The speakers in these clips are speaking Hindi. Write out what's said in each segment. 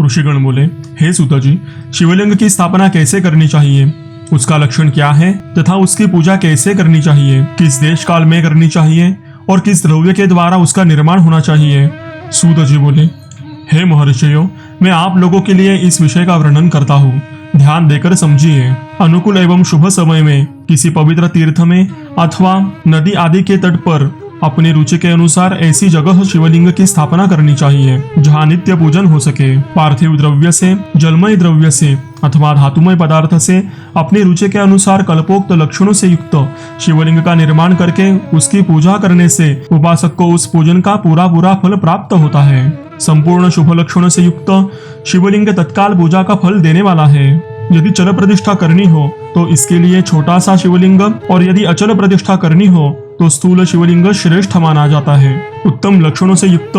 ऋषिगण बोले, हे सूत जी, शिवलिंग की स्थापना कैसे करनी चाहिए, उसका लक्षण क्या है तथा उसकी पूजा कैसे करनी चाहिए, किस देश काल में करनी चाहिए और किस द्रव्य के द्वारा उसका निर्माण होना चाहिए। सूत जी बोले, हे महर्षियों, मैं आप लोगों के लिए इस विषय का वर्णन करता हूँ, ध्यान देकर समझिए। अनुकूल एवं शुभ समय में किसी पवित्र तीर्थ में अथवा नदी आदि के तट पर अपनी रुचि के अनुसार ऐसी जगह शिवलिंग की स्थापना करनी चाहिए जहाँ नित्य पूजन हो सके। पार्थिव द्रव्य से, जलमय द्रव्य से अथवा धातुमय पदार्थ से अपनी रुचि के अनुसार कल्पोक्त लक्षणों से युक्त शिवलिंग का निर्माण करके उसकी पूजा करने से उपासक को उस पूजन का पूरा फल प्राप्त होता है। संपूर्ण शुभ लक्षणों से युक्त शिवलिंग तत्काल पूजा का फल देने वाला है। यदि चल प्रतिष्ठा करनी हो तो इसके लिए छोटा सा शिवलिंग और यदि अचल प्रतिष्ठा करनी हो तो स्थूल शिवलिंग श्रेष्ठ माना जाता है। उत्तम लक्षणों से युक्त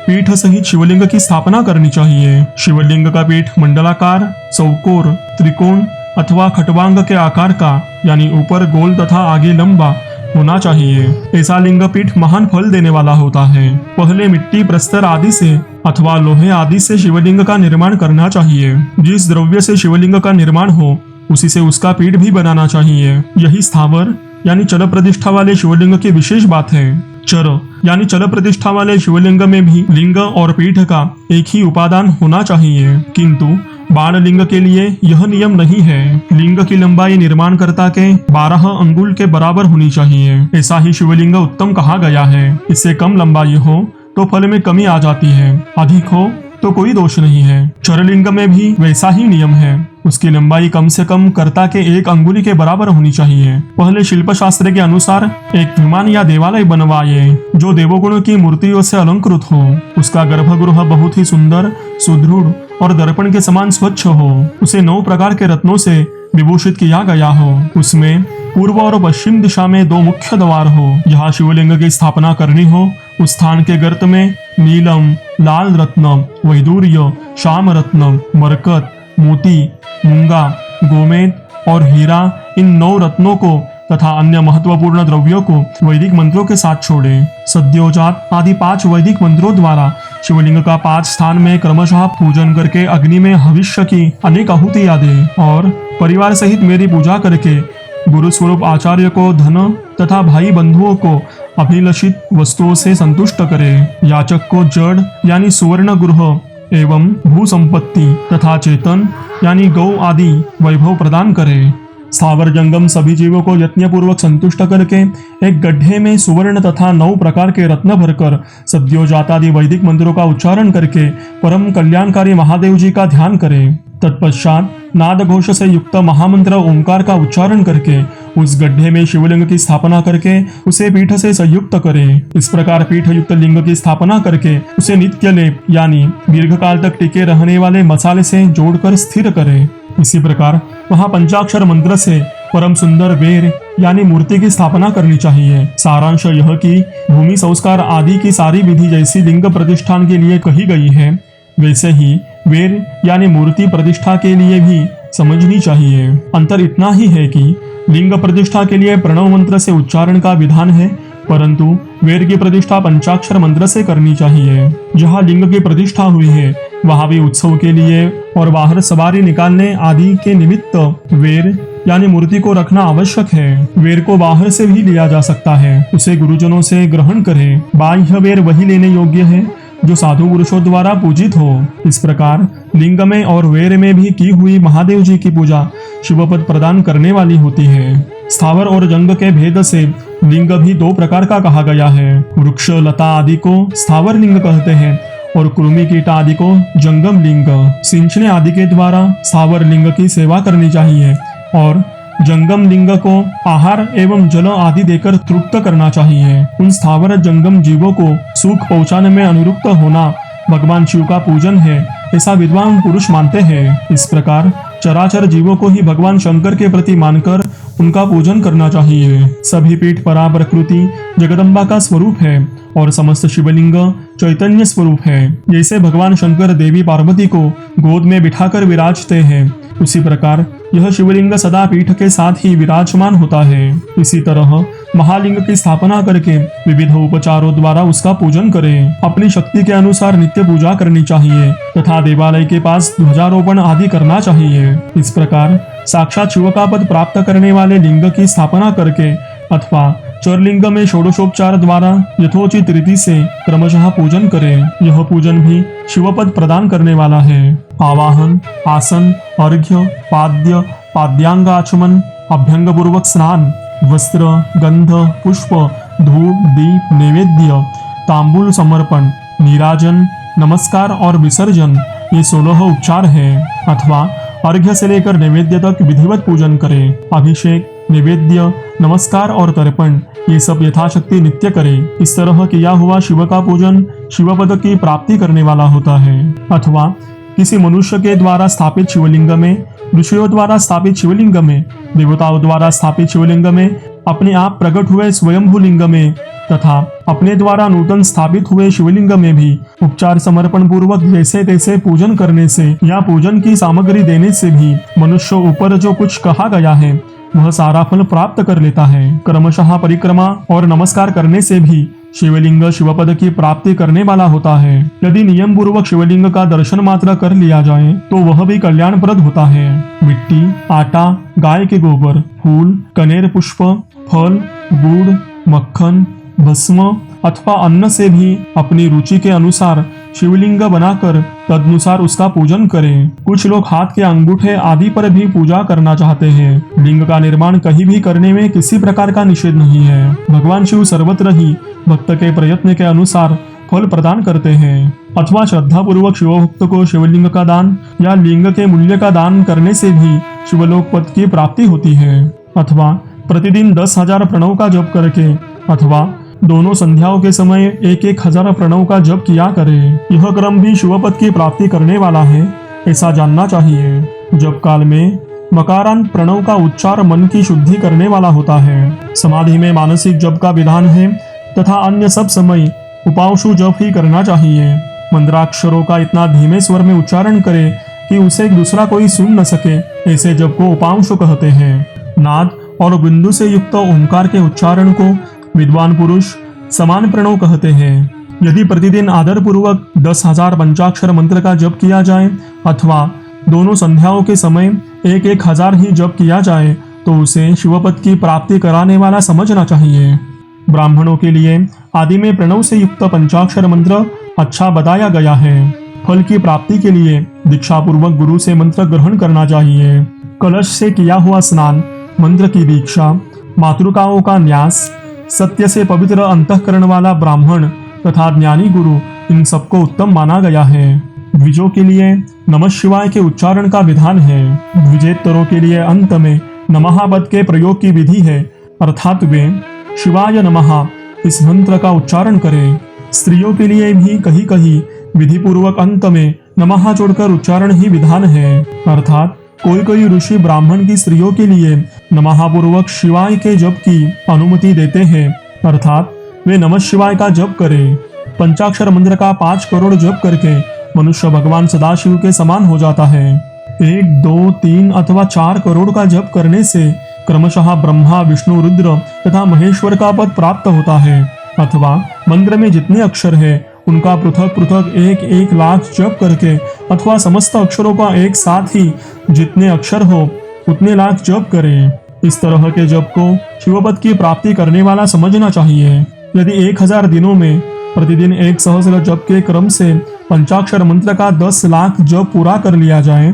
पीठ सहित शिवलिंग की स्थापना करनी चाहिए। शिवलिंग का पीठ मंडलाकार, चौकोर, त्रिकोण अथवा खटवांग के आकार का यानी ऊपर गोल तथा आगे लंबा होना चाहिए। ऐसा लिंग पीठ महान फल देने वाला होता है। पहले मिट्टी, प्रस्तर आदि से अथवा लोहे आदि से शिवलिंग का निर्माण करना चाहिए। जिस द्रव्य से शिवलिंग का निर्माण हो उसी से उसका पीठ भी बनाना चाहिए। यही स्थावर यानी चल प्रतिष्ठा वाले शिवलिंग की विशेष बात है। चर यानी चल प्रतिष्ठा वाले शिवलिंग में भी लिंग और पीठ का एक ही उपादान होना चाहिए, किंतु बाण लिंग के लिए यह नियम नहीं है। लिंग की लंबाई निर्माणकर्ता के 12 अंगुल के बराबर होनी चाहिए। ऐसा ही शिवलिंग उत्तम कहा गया है। इससे कम लंबाई हो तो फल में कमी आ जाती है, अधिक हो तो कोई दोष नहीं है। चरलिंग में भी वैसा ही नियम है। उसकी लंबाई कम से कम कर्ता के 1 अंगुली के बराबर होनी चाहिए। पहले शिल्प शास्त्र के अनुसार एक विमान या देवालय बनवाए जो देवगुणों की मूर्तियों से अलंकृत हो। उसका गर्भगृह बहुत ही सुंदर, सुदृढ़ और दर्पण के समान स्वच्छ हो। उसे 9 प्रकार के रत्नों से विभूषित किया गया हो। उसमें पूर्व और पश्चिम दिशा में 2 मुख्य द्वार हो। जहाँ शिवलिंग की स्थापना करनी हो उस स्थान के गर्त में नीलम, लाल रत्न, वैदूर्य, श्याम रत्न, मरकत, मोती, मूंगा, गोमेद और हीरा इन 9 रत्नों को तथा अन्य महत्वपूर्ण द्रव्यों को वैदिक मंत्रों के साथ छोड़े। सद्योजात आदि 5 वैदिक मंत्रों द्वारा शिवलिंग का 5 स्थान में क्रमशः पूजन करके अग्नि में हविष्य की अनेक आहुतियां दे और परिवार सहित मेरी पूजा करके गुरु स्वरूप आचार्य को धन तथा भाई बंधुओं को अभिलषित वस्तुओं से संतुष्ट करे। याचक को जड़ यानी सुवर्ण गृह एवं भू संपत्ति तथा चेतन यानी गौ आदि वैभव प्रदान करे। स्थावर जंगम सभी जीवों को यत्नपूर्वक संतुष्ट करके एक गड्ढे में सुवर्ण तथा 9 प्रकार के रत्न भरकर सद्योजात आदि वैदिक मंत्रों का उच्चारण करके परम कल्याणकारी महादेव जी का ध्यान करे। तत्पश्चात नाद घोष से युक्त महामंत्र ओंकार का उच्चारण करके उस गड्ढे में शिवलिंग की स्थापना करके उसे पीठ से संयुक्त करे। इस प्रकार पीठ युक्त लिंग की स्थापना करके उसे नित्य लेप यानी दीर्घकाल तक टिके रहने वाले मसाले से जोड़कर स्थिर करे। इसी प्रकार वहाँ पंचाक्षर मंत्र से परम सुंदर वेर यानी मूर्ति की स्थापना करनी चाहिए। सारांश यह कि भूमि संस्कार आदि की सारी विधि जैसी लिंग प्रतिष्ठान के लिए कही गई है वैसे ही वेर यानी मूर्ति प्रतिष्ठा के लिए भी समझनी चाहिए। अंतर इतना ही है कि लिंग प्रतिष्ठा के लिए प्रणव मंत्र से उच्चारण का विधान है, परंतु वेर की प्रतिष्ठा पंचाक्षर मंत्र से करनी चाहिए। जहाँ लिंग की प्रतिष्ठा हुई है वहाँ भी उत्सव के लिए और बाहर सवारी निकालने आदि के निमित्त वेर यानी मूर्ति को रखना आवश्यक है। वेर को बाहर से भी लिया जा सकता है, उसे गुरुजनों से ग्रहण करें। बाह्य वेर वही लेने योग्य है जो साधु पुरुषों द्वारा पूजित हो। इस प्रकार लिंग में और वेर में भी की हुई महादेव जी की पूजा शुभपद प्रदान करने वाली होती है। स्थावर और जंग के भेद से लिंग भी 2 प्रकार का कहा गया है। वृक्ष लता आदि को स्थावर लिंग कहते हैं और कृमि कीट आदि को जंगम लिंग। सिंचने आदि के द्वारा स्थावर लिंग की सेवा करनी चाहिए और जंगम लिंग को आहार एवं जल आदि देकर तृप्त करना चाहिए। उन स्थावर जंगम जीवों को सुख पहुंचाने में अनुरुक्त होना भगवान शिव का पूजन है, ऐसा विद्वान पुरुष मानते हैं। इस प्रकार चराचर जीवों को ही भगवान शंकर के प्रति मानकर उनका पूजन करना चाहिए। सभी पीठ परा प्रकृति जगदम्बा का स्वरूप है और समस्त शिवलिंग चैतन्य स्वरूप है। जैसे भगवान शंकर देवी पार्वती को गोद में बिठाकर विराजते हैं, उसी प्रकार यह शिवलिंग सदा पीठ के साथ ही विराजमान होता है। इसी तरह महालिंग की स्थापना करके विविध उपचारों द्वारा उसका पूजन करें। अपनी शक्ति के अनुसार नित्य पूजा करनी चाहिए तथा देवालय के पास ध्वजारोपण आदि करना चाहिए। इस प्रकार साक्षात शिव का पद प्राप्त करने वाले लिंग की स्थापना करके अथवा चरलिंग में षोडशोपचार द्वारा यथोचित रीति से क्रमशः पूजन करें। यह पूजन भी शिवपद प्रदान करने वाला है। आवाहन, आसन, अर्घ्य, पाद्य, पाद्यांग आचमन, अभ्यंग पूर्वक स्नान, वस्त्र, गंध, पुष्प, धूप, दीप, नैवेद्य, तांबूल समर्पण, नीराजन, नमस्कार और विसर्जन, ये 16 उपचार है। अथवा अर्घ्य से लेकर नैवेद्य तक विधिवत पूजन करें। अभिषेक, नैवेद्य, नमस्कार और तर्पण, ये सब यथाशक्ति नित्य करें। इस तरह किया हुआ शिव का पूजन शिवपद की प्राप्ति करने वाला होता है। अथवा किसी मनुष्य के द्वारा स्थापित शिवलिंग में, ऋषियों द्वारा स्थापित शिवलिंग में, देवताओं द्वारा स्थापित शिवलिंग में, अपने आप प्रकट हुए स्वयंभू लिंग में तथा अपने द्वारा नूतन स्थापित हुए शिवलिंग में भी उपचार समर्पण पूर्वक जैसे तैसे पूजन करने से या पूजन की सामग्री देने से भी मनुष्य ऊपर जो कुछ कहा गया है वह सारा फल प्राप्त कर लेता है। क्रमशः परिक्रमा और नमस्कार करने से भी शिवलिंग शिवपद की प्राप्ति करने वाला होता है। यदि नियम पूर्वक शिवलिंग का दर्शन मात्र कर लिया जाए तो वह भी कल्याणप्रद होता है। मिट्टी, आटा, गाय के गोबर, फूल, कनेर पुष्प, फल, गुड़, मक्खन, भस्म अथवा अन्न से भी अपनी रुचि के अनुसार शिवलिंग बनाकर तदनुसार उसका पूजन करें। कुछ लोग हाथ के अंगूठे आदि पर भी पूजा करना चाहते हैं। लिंग का निर्माण कहीं भी करने में किसी प्रकार का निषेध नहीं है। भगवान शिव सर्वत्र ही भक्त के प्रयत्न के अनुसार फल प्रदान करते हैं। अथवा श्रद्धा पूर्वक शिव भक्त को शिवलिंग का दान या लिंग के मूल्य का दान करने से भी शिवलोक पद की प्राप्ति होती है। अथवा प्रतिदिन 10,000 प्रणव का जप करके अथवा दोनों संध्याओं के समय 1,000 प्रणव का जप किया करें। यह क्रम भी शिवपद की प्राप्ति करने वाला है, ऐसा जानना चाहिए। जप काल में मकारांत प्रणव का उच्चार मन की शुद्धि करने वाला होता है। समाधि में मानसिक जप का विधान है तथा अन्य सब समय उपांशु जप ही करना चाहिए। मंत्राक्षरों का इतना धीमे स्वर में उच्चारण करे कि उसे दूसरा कोई सुन न सके, ऐसे जप को उपांशु कहते हैं। नाद और बिंदु से युक्त ओंकार के उच्चारण को विद्वान पुरुष समान प्रणव कहते हैं। यदि प्रतिदिन आदर पूर्वक 10,000 पंचाक्षर मंत्र का जप किया जाए अथवा दोनों संध्याओं के समय 1,000 ही जप किया जाए तो उसे शिवपद की प्राप्ति कराने वाला समझना चाहिए। ब्राह्मणों के लिए आदि में प्रणव से युक्त पंचाक्षर मंत्र अच्छा बताया गया है। फल की प्राप्ति के लिए दीक्षा पूर्वक गुरु से मंत्र ग्रहण करना चाहिए। कलश से किया हुआ स्नान, मंत्र की दीक्षा, मातृकाओं का न्यास, सत्य से पवित्र अंतःकरण वाला ब्राह्मण तथा ज्ञानी गुरु, इन सबको उत्तम माना गया है। द्विजों के लिए नमः शिवाय के उच्चारण का विधान है। द्विजेतरों के लिए अंत में नमः पद के प्रयोग की विधि है, अर्थात वे शिवाय नमः इस मंत्र का उच्चारण करें। स्त्रियों के लिए भी कहीं कहीं विधि पूर्वक अंत में नमः जोड़कर उच्चारण ही विधान है, अर्थात कोई ऋषि ब्राह्मण की स्त्रियों के लिए नमः पूर्वक शिवाय के जप की अनुमति देते हैं, अर्थात वे नमः शिवाय का जप करें। पंचाक्षर मंत्र का 5 करोड़ जप करके मनुष्य भगवान सदाशिव के समान हो जाता है। 1, 2, 3 अथवा 4 करोड़ का जप करने से क्रमशः ब्रह्मा, विष्णु, रुद्र तथा महेश्वर का पद प्राप्त होता है। अथवा मंत्र में जितने अक्षर है उनका पृथक पृथक 1 लाख जप करके अथवा समस्त अक्षरों का एक साथ ही जितने अक्षर हो उतने लाख जप करें। इस तरह के जप को शिवपद की प्राप्ति करने वाला समझना चाहिए। यदि 1000 दिनों में प्रतिदिन 1 सहस्र जप के क्रम से पंचाक्षर मंत्र का 10 लाख जप पूरा कर लिया जाए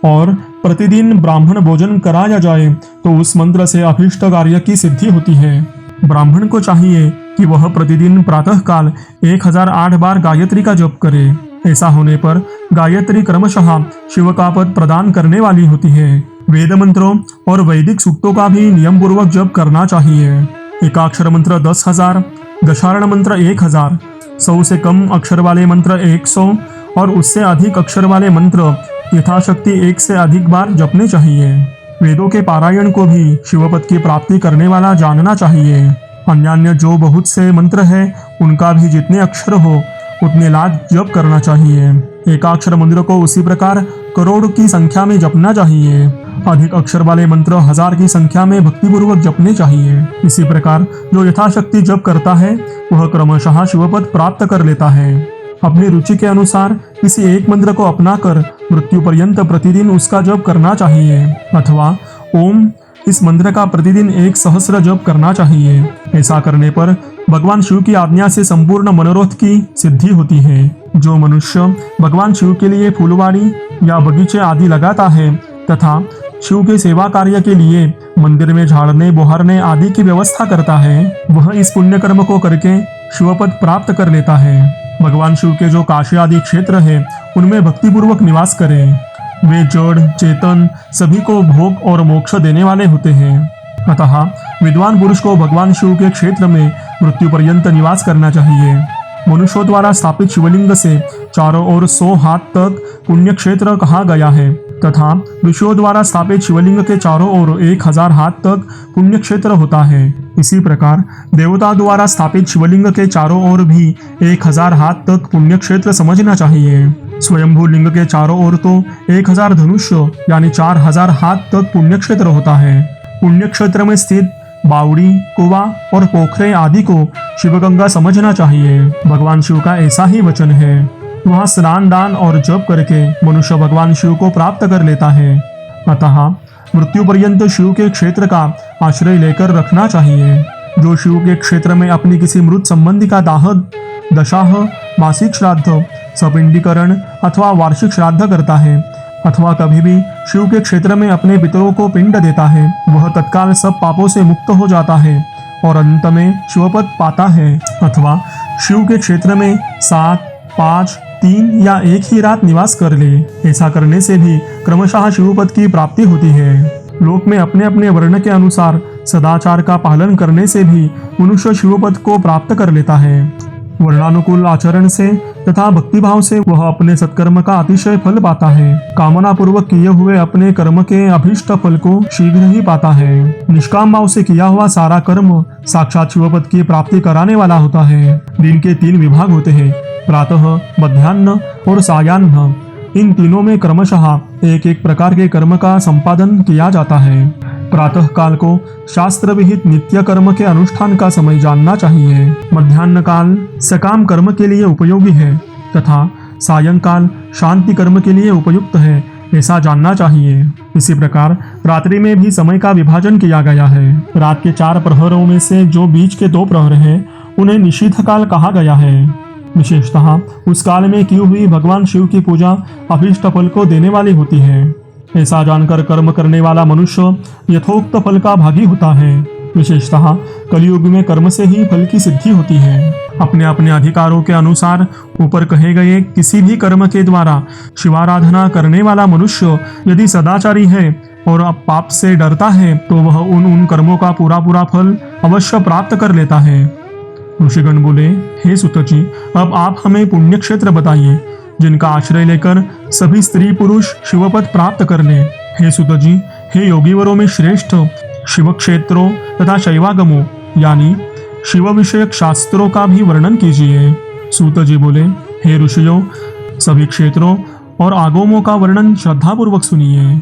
और प्रतिदिन ब्राह्मण भोजन कराया जाए तो उस मंत्र से अभीष्ट कार्य की सिद्धि होती है। ब्राह्मण को चाहिए कि वह प्रतिदिन प्रातः काल 1008 बार गायत्री का जप करे। ऐसा होने पर गायत्री क्रमशः शिव का पद प्रदान करने वाली होती है। वेद मंत्रों और वैदिक सूक्तों का भी नियम पूर्वक जप करना चाहिए। एकाक्षर मंत्र 10,000, दशारण मंत्र 1000, 100 से कम अक्षर वाले मंत्र 100 और उससे अधिक अक्षर वाले मंत्र यथाशक्ति 1 से अधिक बार जपने चाहिए। वेदों के पारायण को भी शिवपद की प्राप्ति करने वाला जानना चाहिए। अन्य जो बहुत से मंत्र है उनका भी जितने अक्षर हो उतने लाख जप करना चाहिए। एकाक्षर मंत्र को उसी प्रकार करोड़ की संख्या में जपना चाहिए। अधिक अक्षर वाले मंत्र 1000 की संख्या में भक्तिपूर्वक जपने चाहिए। इसी प्रकार जो यथाशक्ति जप करता है वह क्रमशः शिवपद प्राप्त कर लेता है। अपनी रुचि के अनुसार किसी एक मंत्र को अपनाकर मृत्यु पर्यंत प्रतिदिन उसका जप करना चाहिए, अथवा ओम इस मंत्र का प्रतिदिन 1 सहस्र जप करना चाहिए। ऐसा करने पर भगवान शिव की आज्ञा से संपूर्ण मनोरथ की सिद्धि होती है। जो मनुष्य भगवान शिव के लिए फूलवाड़ी या बगीचे आदि लगाता है तथा शिव के सेवा कार्य के लिए मंदिर में झाड़ने बहारने आदि की व्यवस्था करता है, वह इस पुण्य कर्म को करके शिवपद प्राप्त कर लेता है। भगवान शिव के जो काशी आदि क्षेत्र है उनमें भक्तिपूर्वक निवास करें। वे जड़ चेतन सभी को भोग और मोक्ष देने वाले होते हैं। अतः विद्वान पुरुष को भगवान शिव के क्षेत्र में मृत्यु पर्यंत निवास करना चाहिए। मनुष्यों द्वारा स्थापित शिवलिंग से चारों ओर 100 हाथ तक पुण्य क्षेत्र कहा गया है तथा ऋषियों द्वारा स्थापित शिवलिंग के चारों ओर 1000 हाथ तक पुण्य क्षेत्र होता है। इसी प्रकार देवता द्वारा स्थापित शिवलिंग के चारों ओर भी 1000 हाथ तक पुण्य क्षेत्र समझना चाहिए। स्वयंभू लिंग के चारों ओर तो 1000 धनुष्य यानी 4000 हाथ तक पुण्य क्षेत्र होता है। पुण्य क्षेत्र में स्थित बावड़ी कुआ और पोखरे आदि को शिवगंगा समझना चाहिए। भगवान शिव का ऐसा ही वचन है। वहाँ स्नान दान और जप करके मनुष्य भगवान शिव को प्राप्त कर लेता है। अतः मृत्यु पर्यंत शिव के क्षेत्र का आश्रय लेकर रखना चाहिए। जो शिव के क्षेत्र में अपनी किसी मृत संबंधी का दाह दशाह मासिक श्राद्ध सपिंडीकरण अथवा वार्षिक श्राद्ध करता है अथवा कभी भी शिव के क्षेत्र में अपने पितरों को पिंड देता है, वह तत्काल सब पापों से मुक्त हो जाता है और अंत में शिवपद पाता है। अथवा शिव के क्षेत्र में 7, 5, 3 या 1 ही रात निवास कर ले। ऐसा करने से भी क्रमशः शिवपद की प्राप्ति होती है। लोक में अपने अपने वर्ण के अनुसार सदाचार का पालन करने से भी मनुष्य शिवपद को प्राप्त कर लेता है। वर्णानुकूल आचरण से तथा भक्तिभाव से वह अपने सत्कर्म का अतिशय फल पाता है। कामना पूर्वक किए हुए अपने कर्म के अभीष्ट फल को शीघ्र ही पाता है। निष्काम भाव से किया हुआ सारा कर्म साक्षात शिवपद की प्राप्ति कराने वाला होता है। दिन के 3 विभाग होते हैं, प्रातः, मध्याह्न और सायाह्न। इन तीनों में क्रमशः एक एक प्रकार के कर्म का संपादन किया जाता है। प्रातः काल को शास्त्र विहित नित्य कर्म के अनुष्ठान का समय जानना चाहिए। मध्याह्न काल सकाम कर्म के लिए उपयोगी है तथा सायंकाल शांति कर्म के लिए उपयुक्त है, ऐसा जानना चाहिए। इसी प्रकार रात्रि में भी समय का विभाजन किया गया है। रात के 4 प्रहरों में से जो बीच के 2 प्रहर हैं उन्हें निशीथ काल कहा गया है। विशेषतः उस काल में की हुई भगवान शिव की पूजा अभीष्ट फल को देने वाली होती है। ऐसा जानकर कर्म करने वाला मनुष्य यथोक्त फल का भागी होता है। विशेषतः कलयुग में कर्म से ही फल की सिद्धि होती है। अपने अपने अधिकारों के अनुसार ऊपर कहे गए किसी भी कर्म के द्वारा शिवाराधना करने वाला मनुष्य यदि सदाचारी है और पाप से डरता है तो वह उन कर्मों का पूरा फल अवश्य प्राप्त कर लेता है। ऋषिगण बोले, हे सुत जी, अब आप हमें पुण्य क्षेत्र बताइए जिनका आश्रय लेकर सभी स्त्री पुरुष शिवपद प्राप्त कर ले। हे सुत जी, हे योगीवरों में श्रेष्ठ शिव क्षेत्रों तथा शैवागमों यानी शिव विषयक शास्त्रों का भी वर्णन कीजिए। सूत जी बोले, हे ऋषियों, सभी क्षेत्रों और आगमों का वर्णन श्रद्धापूर्वक सुनिए।